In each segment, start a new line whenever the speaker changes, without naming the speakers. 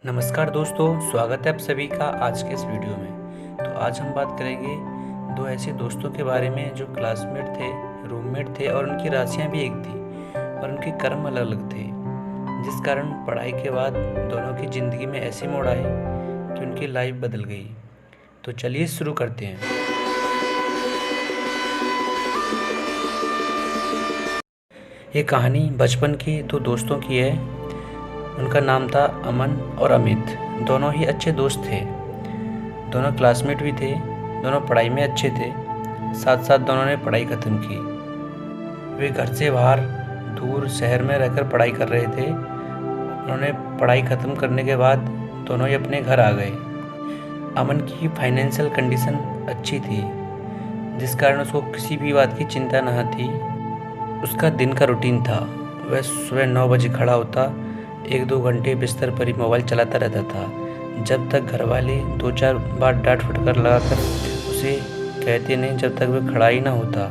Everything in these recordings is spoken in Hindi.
नमस्कार दोस्तों, स्वागत है आप सभी का आज के इस वीडियो में। तो आज हम बात करेंगे दो ऐसे दोस्तों के बारे में जो क्लासमेट थे, रूममेट थे और उनकी राशियां भी एक थी और उनके कर्म अलग अलग थे, जिस कारण पढ़ाई के बाद दोनों की ज़िंदगी में ऐसे मोड़ आए कि उनकी लाइफ बदल गई। तो चलिए शुरू करते हैं। ये कहानी बचपन के दो दोस्तों की है। उनका नाम था अमन और अमित। दोनों ही अच्छे दोस्त थे, दोनों क्लासमेट भी थे, दोनों पढ़ाई में अच्छे थे। साथ साथ दोनों ने पढ़ाई ख़त्म की। वे घर से बाहर दूर शहर में रहकर पढ़ाई कर रहे थे। उन्होंने पढ़ाई ख़त्म करने के बाद दोनों ही अपने घर आ गए। अमन की फाइनेंशियल कंडीशन अच्छी थी, जिस कारण उसको किसी भी बात की चिंता न थी। उसका दिन का रूटीन था, वह सुबह 9 बजे खड़ा होता, 1-2 घंटे बिस्तर पर ही मोबाइल चलाता रहता था, जब तक घर वाले 2-4 बार डांट फटकार लगाकर उसे कहते नहीं, जब तक वह खड़ा ही ना होता।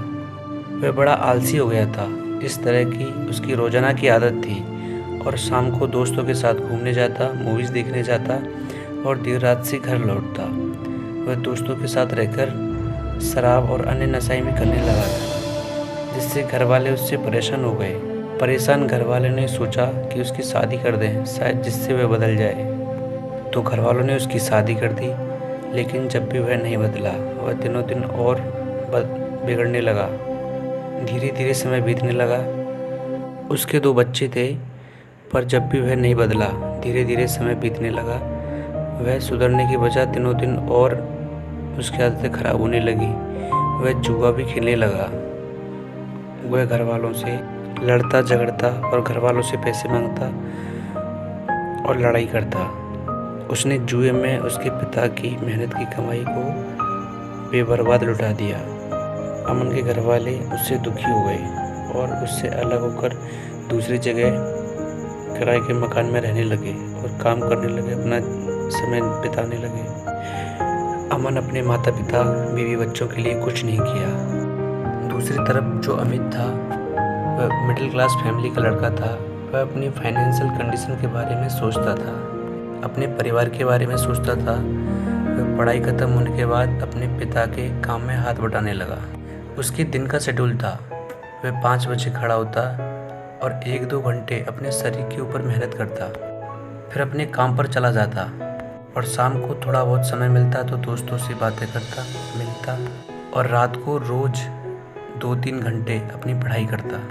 वह बड़ा आलसी हो गया था। इस तरह की उसकी रोज़ाना की आदत थी और शाम को दोस्तों के साथ घूमने जाता, मूवीज़ देखने जाता और देर रात से घर लौटता। वह दोस्तों के साथ रहकर शराब और अन्य नशाएं भी करने लगा था, जिससे घर वाले उससे परेशान हो गए। परेशान घर वालों ने सोचा कि उसकी शादी कर दें, शायद जिससे वह बदल जाए। तो घर वालों ने उसकी शादी कर दी, लेकिन जब भी वह नहीं बदला, वह दिनों दिन और बिगड़ने लगा। धीरे धीरे समय बीतने लगा। उसके 2 बच्चे थे, पर जब भी वह नहीं बदला, धीरे धीरे समय बीतने लगा। वह सुधरने की बजाय दिनों दिन और उसकी आदतें खराब होने लगी। वह जुआ भी खेलने लगा। वह घर वालों से लड़ता झगड़ता और घर वालों से पैसे मांगता और लड़ाई करता। उसने जुए में उसके पिता की मेहनत की कमाई को बेबर्बाद लुटा दिया। अमन के घर वाले उससे दुखी हो गए और उससे अलग होकर दूसरी जगह किराए के मकान में रहने लगे और काम करने लगे, अपना समय बिताने लगे। अमन अपने माता पिता, बीवी बच्चों के लिए कुछ नहीं किया। दूसरी तरफ जो अमित था, वह मिडिल क्लास फैमिली का लड़का था। वह अपनी फाइनेंशियल कंडीशन के बारे में सोचता था, अपने परिवार के बारे में सोचता था। वह पढ़ाई ख़त्म होने के बाद अपने पिता के काम में हाथ बटाने लगा। उसके दिन का शेड्यूल था, वह 5 बजे खड़ा होता और 1-2 घंटे अपने शरीर के ऊपर मेहनत करता, फिर अपने काम पर चला जाता और शाम को थोड़ा बहुत समय मिलता तो दोस्तों से बातें करता, मिलता और रात को रोज़ 2-3 घंटे अपनी पढ़ाई करता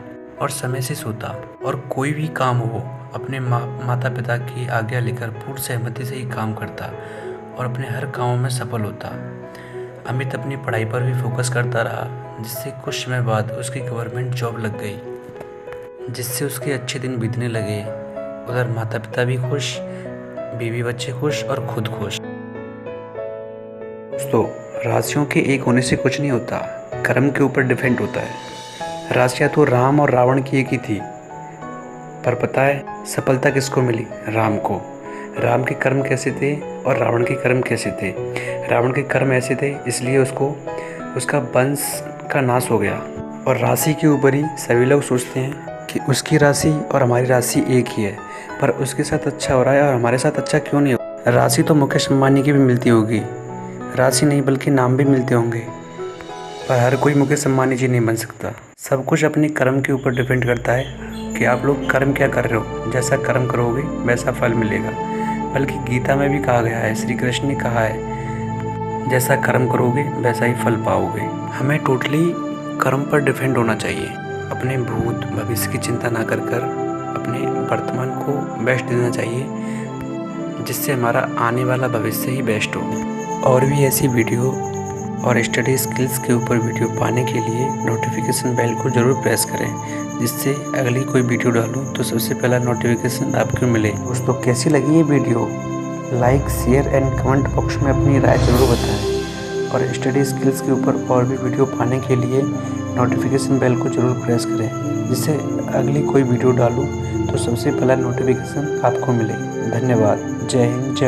और समय से सोता। और कोई भी काम हो, अपने माता पिता की आज्ञा लेकर पूर्ण सहमति से ही काम करता और अपने हर कामों में सफल होता। अमित अपनी पढ़ाई पर भी फोकस करता रहा, जिससे कुछ समय बाद उसकी गवर्नमेंट जॉब लग गई, जिससे उसके अच्छे दिन बीतने लगे। उधर माता पिता भी खुश, बीवी बच्चे खुश और खुद खुश। दोस्तों, राशियों के एक होने से कुछ नहीं होता, कर्म के ऊपर डिपेंड होता है। राशियाँ तो राम और रावण की एक ही थी, पर पता है सफलता किसको मिली? राम को। राम के कर्म कैसे थे और रावण के कर्म कैसे थे? रावण के कर्म ऐसे थे, इसलिए उसका वंश का नाश हो गया। और राशि के ऊपर ही सभी लोग सोचते हैं कि उसकी राशि और हमारी राशि एक ही है, पर उसके साथ अच्छा हो रहा है और हमारे साथ अच्छा क्यों नहीं हो? राशि तो मुकेश अंबानी की भी मिलती होगी, राशि नहीं बल्कि नाम भी मिलते होंगे, पर हर कोई मुकेश अंबानी जी नहीं बन सकता। सब कुछ अपने कर्म के ऊपर डिपेंड करता है कि आप लोग कर्म क्या कर रहे हो। जैसा कर्म करोगे वैसा फल मिलेगा। बल्कि गीता में भी कहा गया है, श्री कृष्ण ने कहा है, जैसा कर्म करोगे वैसा ही फल पाओगे। हमें टोटली कर्म पर डिपेंड होना चाहिए। अपने भूत भविष्य की चिंता ना कर अपने वर्तमान को बेस्ट देना चाहिए, जिससे हमारा आने वाला भविष्य ही बेस्ट हो। और भी ऐसी वीडियो और स्टडी स्किल्स के ऊपर वीडियो पाने के लिए नोटिफिकेशन बेल को ज़रूर प्रेस करें, जिससे अगली कोई वीडियो डालूं तो सबसे पहला नोटिफिकेशन आपको मिले। दोस्तों, कैसी लगी ये video? Like, share and comment box में अपनी राय ज़रूर बताएं। और स्टडी स्किल्स के ऊपर और भी वीडियो पाने के लिए नोटिफिकेशन बेल को ज़रूर प्रेस करें, जिससे अगली कोई वीडियो डालूँ तो सबसे पहला नोटिफिकेशन आपको मिले। धन्यवाद। जय हिंद, जय